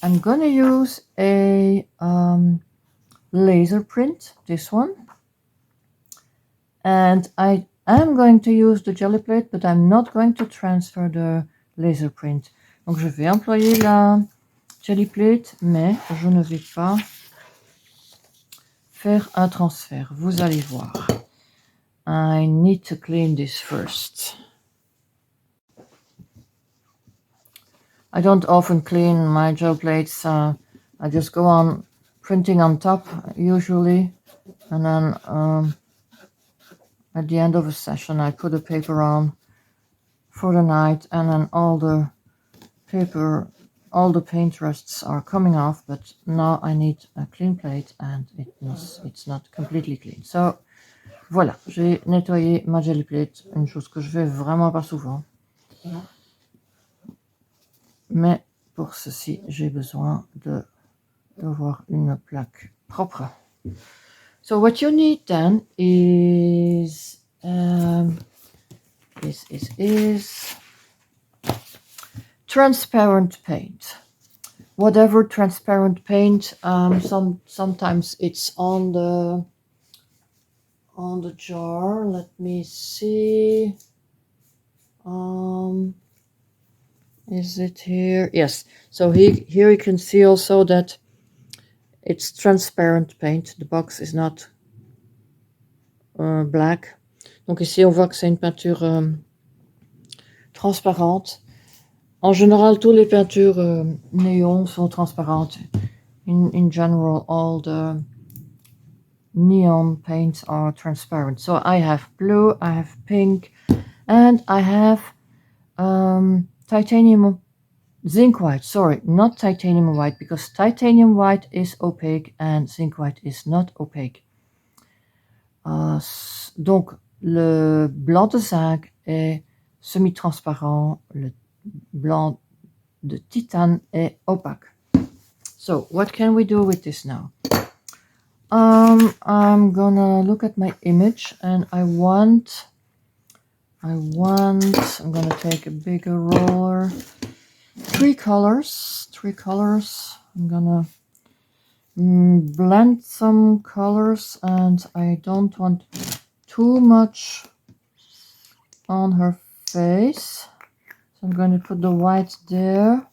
I'm gonna use a laser print, this one, and I am going to use the Gelli Plate, but I'm not going to transfer the laser print. Donc je vais employer la Gelli Plate, mais je ne vais pas faire un transfert. Vous allez voir. I need to clean this first. I don't often clean my gel plates. I just go on printing on top usually, and then at the end of a session I put the paper on for the night, and then all the paper, all the paint rusts are coming off. But now I need a clean plate, and it's not completely clean. So voilà, j'ai nettoyé ma Gelli Plate, une chose que je fais vraiment pas souvent. Mais pour ceci, j'ai besoin d'avoir une plaque propre. So what you need then is transparent paint. Whatever transparent paint. Sometimes it's on the jar. Let me see. Is it here? Yes. So here you can see also that it's transparent paint. The box is not black. Donc ici on voit que c'est une peinture transparente. En général, toutes les peintures néon sont transparentes. In general, all the neon paints are transparent. So I have blue, I have pink, and I have titanium zinc white. Sorry, not titanium white, because titanium white is opaque and zinc white is not opaque. Donc le blanc de zinc est semi-transparent, le blanc de titane est opaque. So what can we do with this now? I'm gonna look at my image, and I'm gonna take a bigger roller. Three colors. I'm gonna blend some colors, and I don't want too much on her face. So I'm going to put the white there.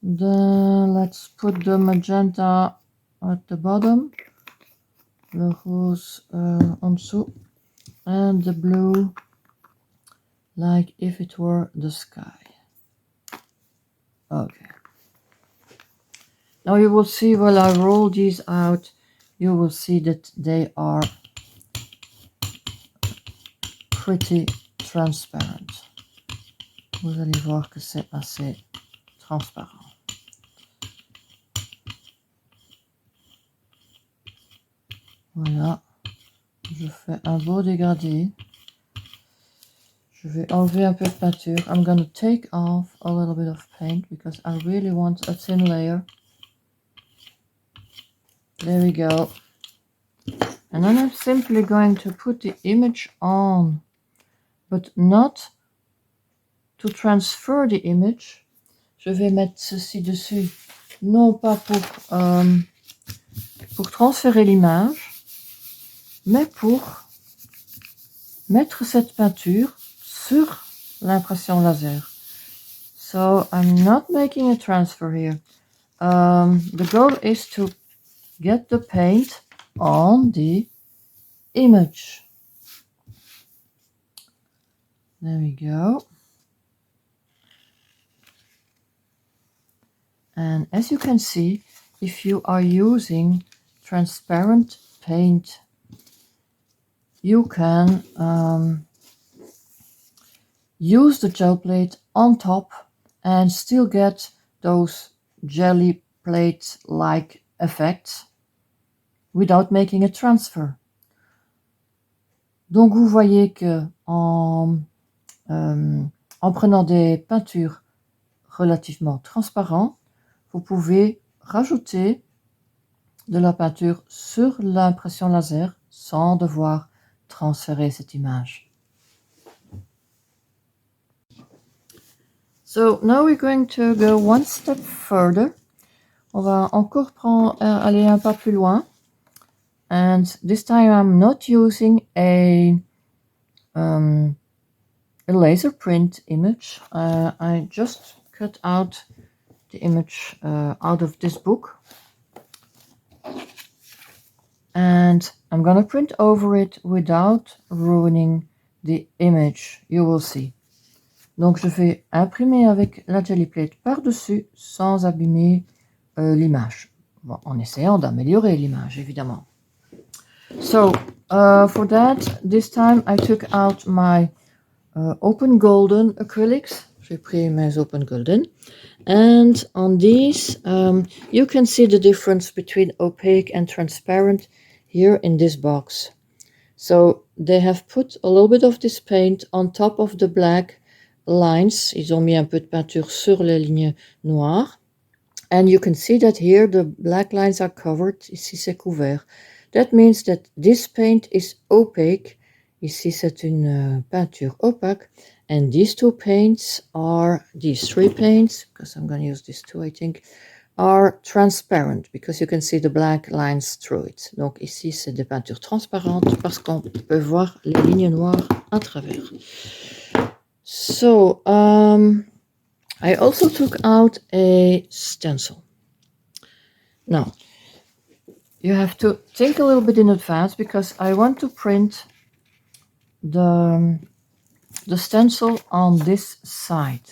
Then let's put the magenta at the bottom, le rose en dessous, and the blue like if it were the sky. Okay. Now you will see while I roll these out, you will see that they are pretty transparent. Vous allez voir que c'est assez transparent. Voilà, je fais un beau dégradé. Je vais enlever un peu de peinture. I'm going to take off a little bit of paint because I really want a thin layer. There we go. And then I'm simply going to put the image on, but not to transfer the image. Je vais mettre ceci dessus, non pas pour transférer l'image, mais pour mettre cette peinture sur l'impression laser. So I'm not making a transfer here. The goal is to get the paint on the image. There we go. And as you can see, if you are using transparent paint, you can use the gel plate on top and still get those Gelli Plate like effects without making a transfer. Donc vous voyez que en prenant des peintures relativement transparentes, vous pouvez rajouter de la peinture sur l'impression laser sans devoir transférer cette image. So now we're going to go one step further. On va encore aller un pas plus loin. And this time I'm not using a laser print image. I just cut out the image out of this book. And I'm gonna print over it without ruining the image. You will see. Donc je vais imprimer avec la Gelli Plate par-dessus sans abîmer l'image. Bon, en essayant d'améliorer l'image, évidemment. So, for that, this time I took out my open golden acrylics. J'ai pris mes open golden. And on these, you can see the difference between opaque and transparent here in this box. So they have put a little bit of this paint on top of the black lines. Ils ont mis un peu de peinture sur les lignes noires. And you can see that here the black lines are covered. Ici c'est couvert. That means that this paint is opaque. Ici c'est une peinture opaque. And these two paints are, these three paints, because I'm going to use these two I think, are transparent because you can see the black lines through it. Donc ici c'est des peintures transparentes parce qu'on peut voir les lignes noires à travers. So I also took out a stencil. Now you have to think a little bit in advance because I want to print the stencil on this side.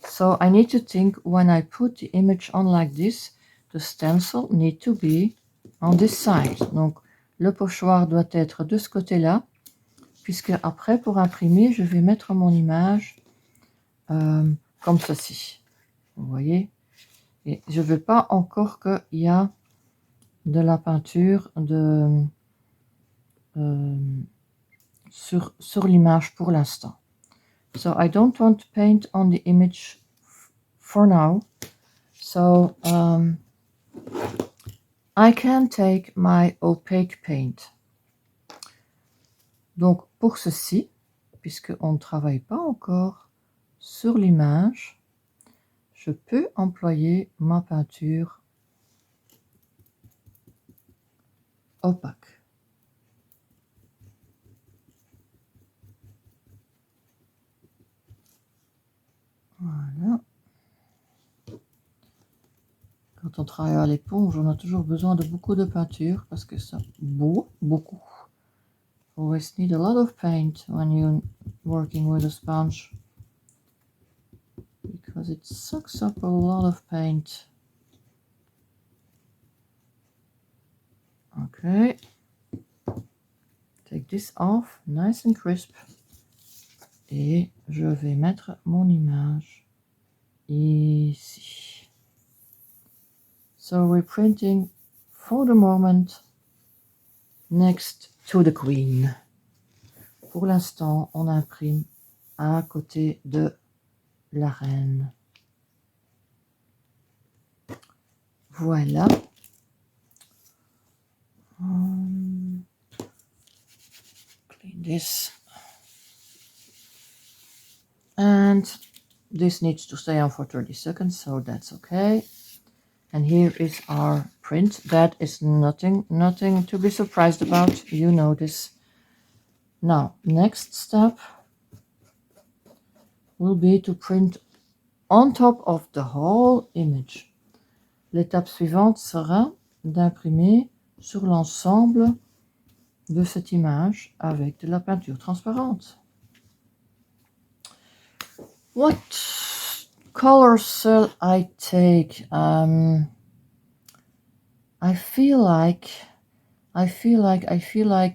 So I need to think when I put the image on like this, the stencil need to be on this side. Donc le pochoir doit être de ce côté-là, puisque après pour imprimer, je vais mettre mon image comme ceci. Vous voyez? Et je ne veux pas encore qu'il y a de la peinture sur l'image pour l'instant. So I don't want to paint on the image for now. So I can take my opaque paint. Donc pour ceci, puisqu'on ne travaille pas encore sur l'image, je peux employer ma peinture opaque. Voilà. Quand on travaille à l'éponge, on a toujours besoin de beaucoup de peinture parce que ça boue beaucoup. Always need a lot of paint when you're working with a sponge because it sucks up a lot of paint. Okay. Take this off, nice and crisp. Et je vais mettre mon image ici. So we're printing for the moment next to the Queen. Pour l'instant, on imprime à côté de la reine. Voilà. Clean this. And this needs to stay on for 30 seconds, so that's okay. And here is our print. That is nothing to be surprised about. You know this. Now, next step will be to print on top of the whole image. L'étape suivante sera d'imprimer sur l'ensemble de cette image avec de la peinture transparente. What color shall I take? I feel like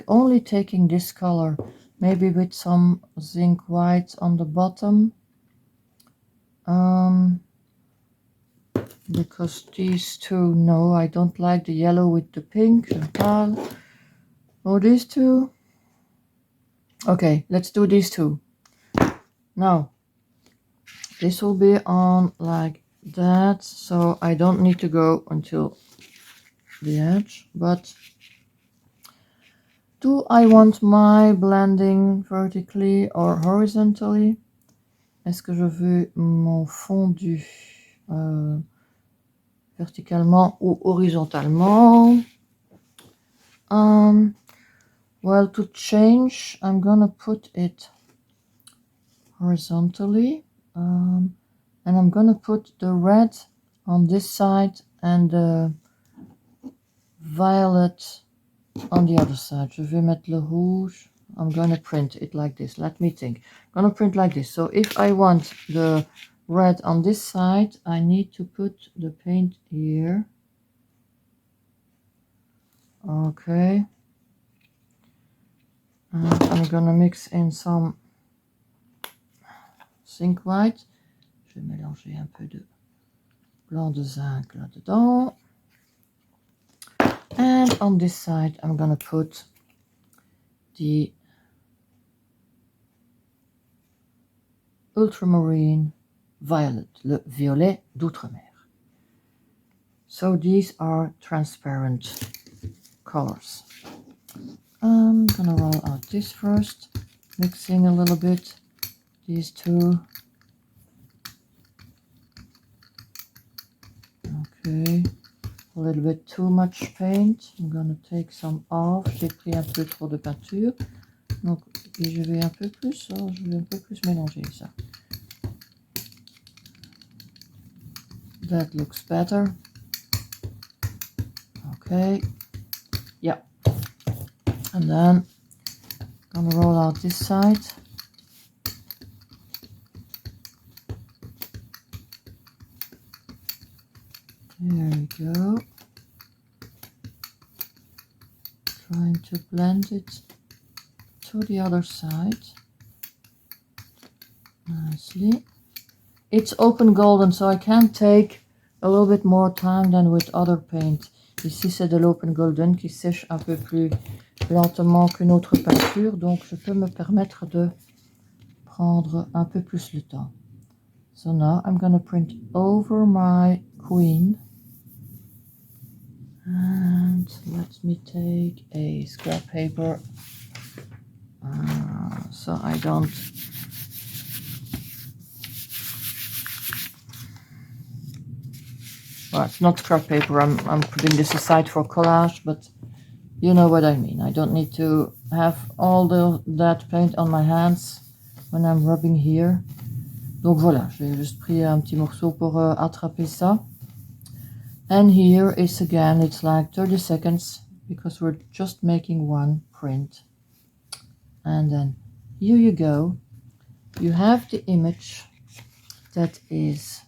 only taking this color, maybe with some zinc white on the bottom. Because these two, no, I don't like the yellow with the pink. Oh, these two. Okay, let's do these two. Now, this will be on like that, so I don't need to go until the edge, but do I want my blending vertically or horizontally? Est-ce que je veux mon fondu verticalement ou horizontalement? Well, to change, I'm gonna put it horizontally, and I'm gonna put the red on this side and the violet on the other side. Je vais mettre le rouge. I'm gonna print it like this. Let me think. I'm gonna print like this. So if I want the red on this side, I need to put the paint here. Okay. And I'm gonna mix in some zinc white. Je vais mélanger un peu de blanc de zinc là-dedans. And on this side, I'm gonna put the ultramarine violet, le violet d'outre-mer. So these are transparent colors. I'm gonna roll out this first, mixing a little bit these two. Okay, a little bit too much paint. I'm gonna take some off. J'ai pris un peu trop de peinture, donc et je vais un peu plus. Oh, je vais un peu plus mélanger ça. That looks better. Okay, yeah, and then I'm gonna roll out this side. There we go. Trying to blend it to the other side nicely. It's open golden, so I can take a little bit more time than with other paint. Ici, c'est de l'open golden qui sèche un peu plus lentement qu'une autre peinture, donc je peux me permettre de prendre un peu plus le temps. So now I'm going to print over my queen. And let me take a scrap paper so I don't well, it's not scrap paper. I'm putting this aside for collage, but you know what I mean. I don't need to have all that paint on my hands when I'm rubbing here. Donc voilà, j'ai juste pris un petit morceau pour attraper ça. And here is again, it's like 30 seconds because we're just making one print. And then here you go. You have the image that is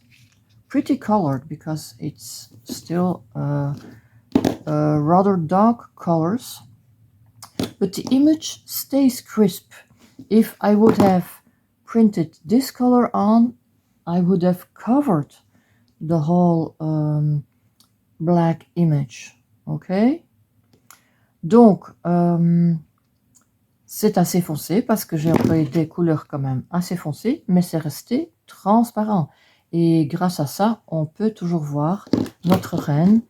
pretty colored because it's still rather dark colors. But the image stays crisp. If I would have printed this color on, I would have covered the whole black image. Ok, donc c'est assez foncé parce que j'ai employé des couleurs quand même assez foncées, mais c'est resté transparent. Et grâce à ça, on peut toujours voir notre reine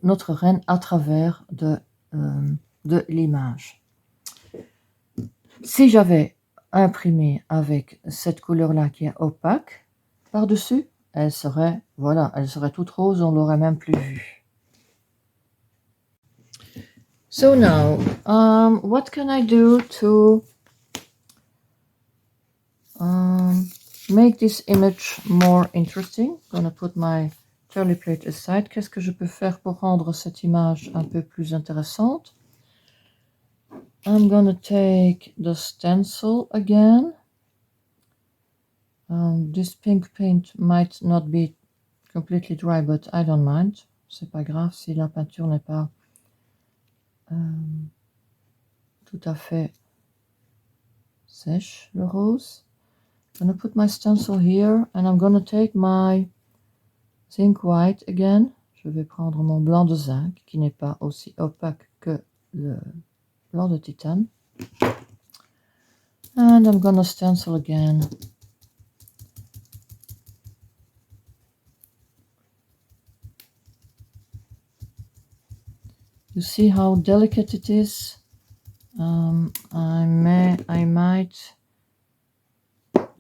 notre reine à travers de l'image. Si j'avais imprimé avec cette couleur-là qui est opaque par-dessus, elle serait, voilà, elle serait toute rose, on l'aurait même plus vue. So now, what can I do to make this image more interesting? I'm gonna put my Gelli Plate aside. Qu'est-ce que je peux faire pour rendre cette image un peu plus intéressante? I'm gonna take the stencil again. This pink paint might not be completely dry, but I don't mind. C'est pas grave si la peinture n'est pas tout à fait sèche, le rose. I'm gonna put my stencil here and I'm gonna take my zinc white again. Je vais prendre mon blanc de zinc qui n'est pas aussi opaque que le blanc de titane. And I'm gonna stencil again. You see how delicate it is? I might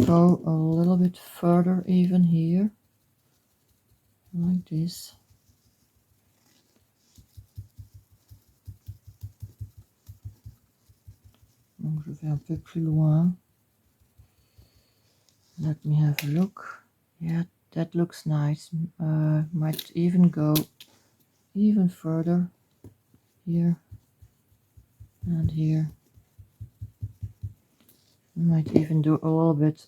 go a little bit further even here, like this. Donc je vais un peu plus loin. Let me have a look. Yeah, that looks nice. Might even go even further here and here. Might even do a little bit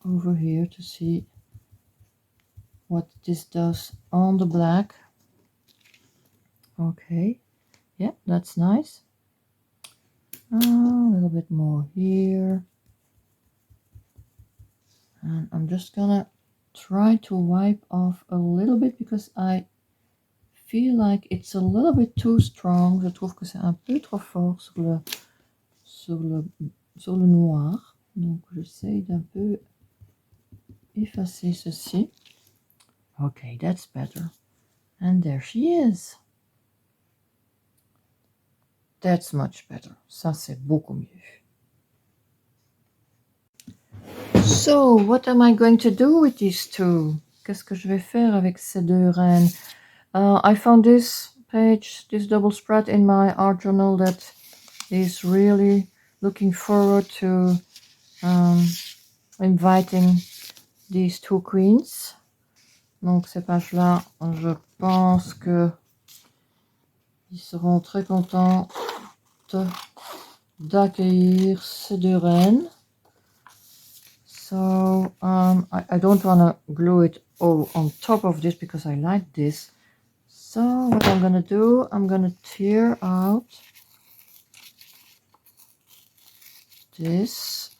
over here to see what this does on the black. Okay, yeah, that's nice. A little bit more here. And I'm just gonna try to wipe off a little bit because I feel like it's a little bit too strong. Je trouve que c'est un peu trop fort sur le noir. Donc j'essaye d'un peu effacer ceci. Okay, that's better. And there she is. That's much better. Ça c'est beaucoup mieux. So, what am I going to do with these two? Qu'est-ce que je vais faire avec ces deux reines? I found this page, this double spread in my art journal that is really looking forward to inviting these two queens. Donc ces pages-là, je pense que ils seront très contents d'accueillir ces deux reines. So I don't want to glue it all on top of this because I like this. So what I'm going to do, I'm going to tear out this.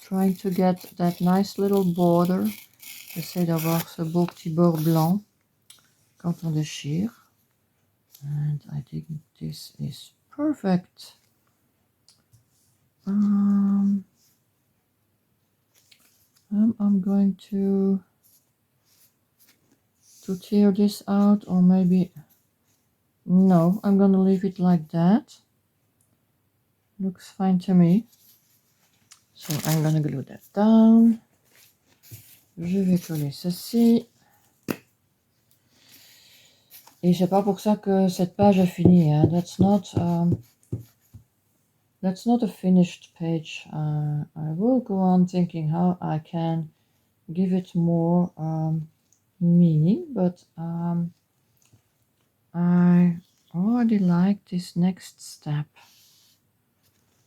Trying to get that nice little border. J'essaie d'avoir ce beau petit bord blanc quand on déchire. And I think this is perfect. I'm going to tear this out, or maybe no, I'm going to leave it like that. Looks fine to me. So I'm going to glue that down. Je vais coller ceci. Et c'est pas pour ça que cette page est finie. Hein. That's not a finished page. I will go on thinking how I can give it more meaning, but I already like this next step.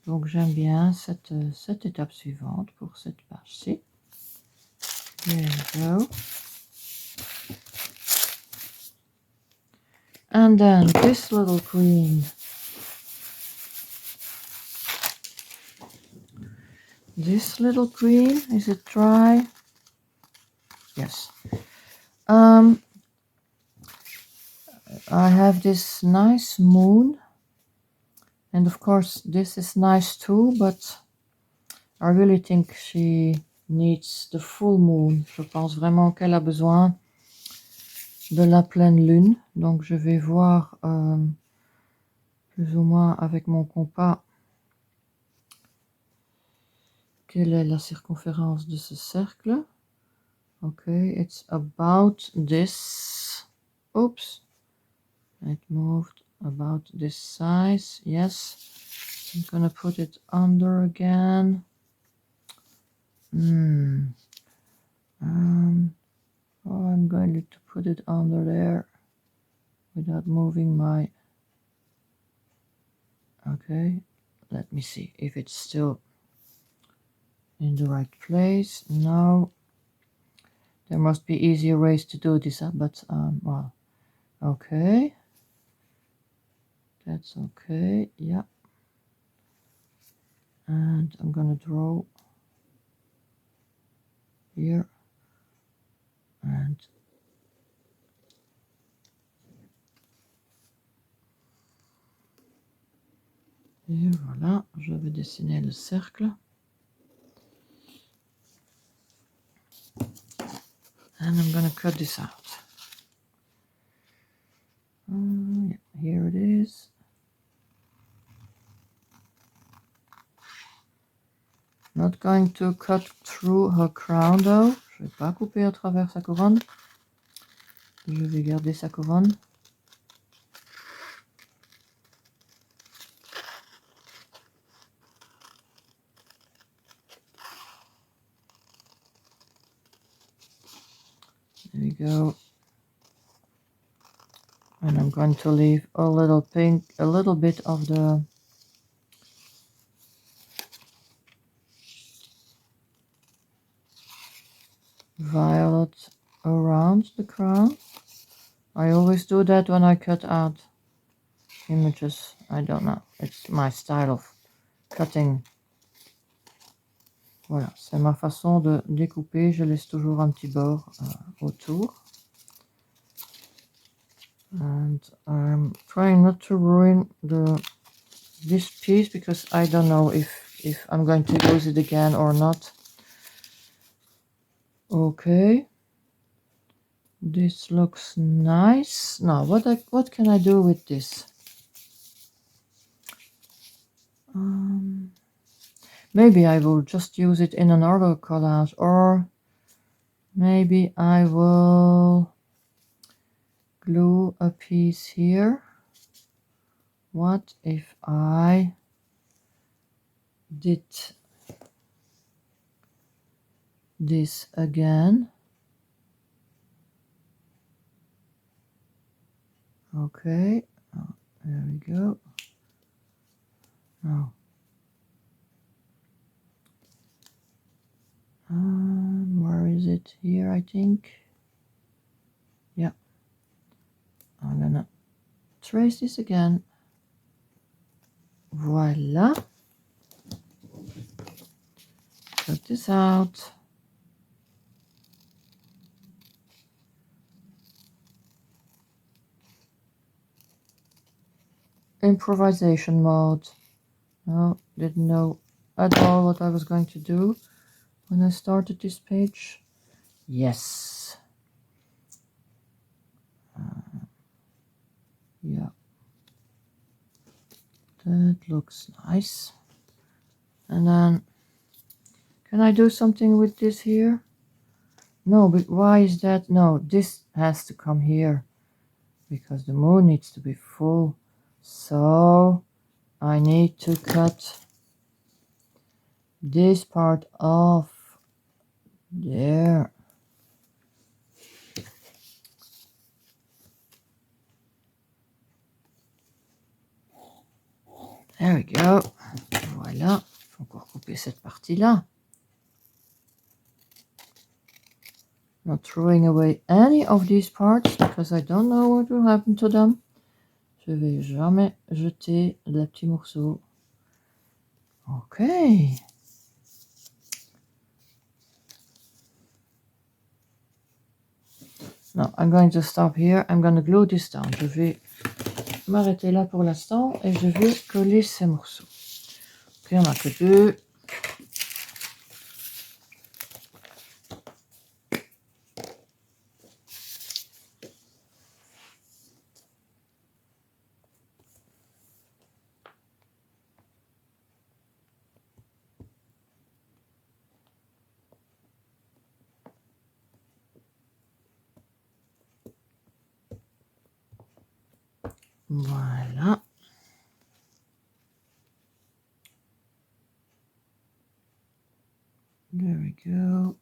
Donc j'aime bien cette étape suivante pour cette page-ci. There we go. And then this little queen. This little queen, is it dry? Yes. I have this nice moon. And of course this is nice too, but I really think she needs the full moon. Je pense vraiment qu'elle a besoin de la pleine lune. Donc je vais voir plus ou moins avec mon compas quelle est la circonférence de ce cercle. Okay, it's about this. Oops, it moved about this size. Yes, I'm gonna put it under again. I'm going to put it under there without moving my... Okay, let me see if it's still in the right place. No, there must be easier ways to do this, but well, okay, that's okay. Yeah, and I'm gonna draw here and et voilà, je vais dessiner le cercle. And I'm gonna cut this out. Yeah, here it is. Not going to cut through her crown though. Je vais pas couper à travers sa couronne. Je vais garder sa couronne. There we go. And I'm going to leave a little pink, a little bit of the violet around the crown. I always do that when I cut out images. I don't know. It's my style of cutting. Voilà, c'est ma façon de découper. Je laisse toujours un petit bord autour. And I'm trying not to ruin this piece because I don't know if I'm going to use it again or not. Okay. This looks nice. Now, what can I do with this? Maybe I will just use it in another collage, or maybe I will glue a piece here. What if I did this again? Okay, oh, there we go. Now, where is it? Here, I think. Yeah, I'm gonna trace this again. Voila. Cut this out. Improvisation mode. No, didn't know at all what I was going to do when I started this page. Yes. Yeah. That looks nice. And then, can I do something with this here? No, but why is that? No, this has to come here because the moon needs to be full. So I need to cut this part off there. There we go. Voilà. Faut encore couper cette partie-là. Not throwing away any of these parts because I don't know what will happen to them. Je vais jamais jeter les petits morceaux. Okay. Now I'm going to stop here. I'm going to glue this down. Je vais m'arrêter là pour l'instant et je vais coller ces morceaux. Ok, on n'a que deux. Voilà. There we go.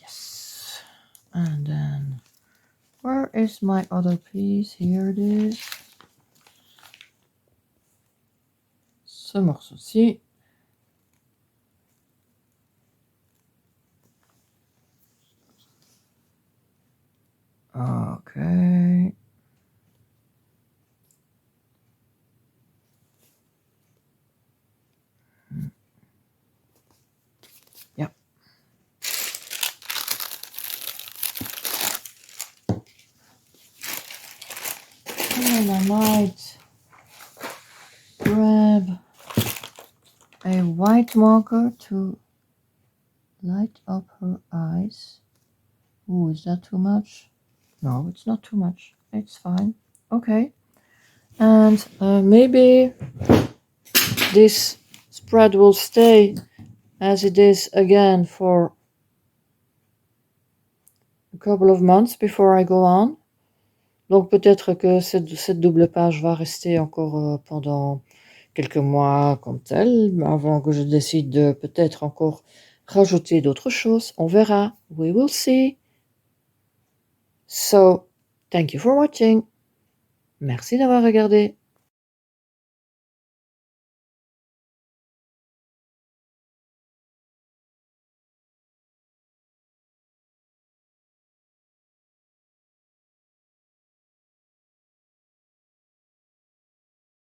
Yes. And then, where is my other piece? Here it is. Ce morceau-ci. Okay. Yep. And I might grab a white marker to light up her eyes Ooh, is that too much? No, it's not too much. It's fine. Okay. And maybe this spread will stay as it is again for a couple of months before I go on. Donc peut-être que cette double page va rester encore pendant quelques mois comme telle, avant que je décide de peut-être encore rajouter d'autres choses. On verra. We will see. So, thank you for watching. Merci d'avoir regardé.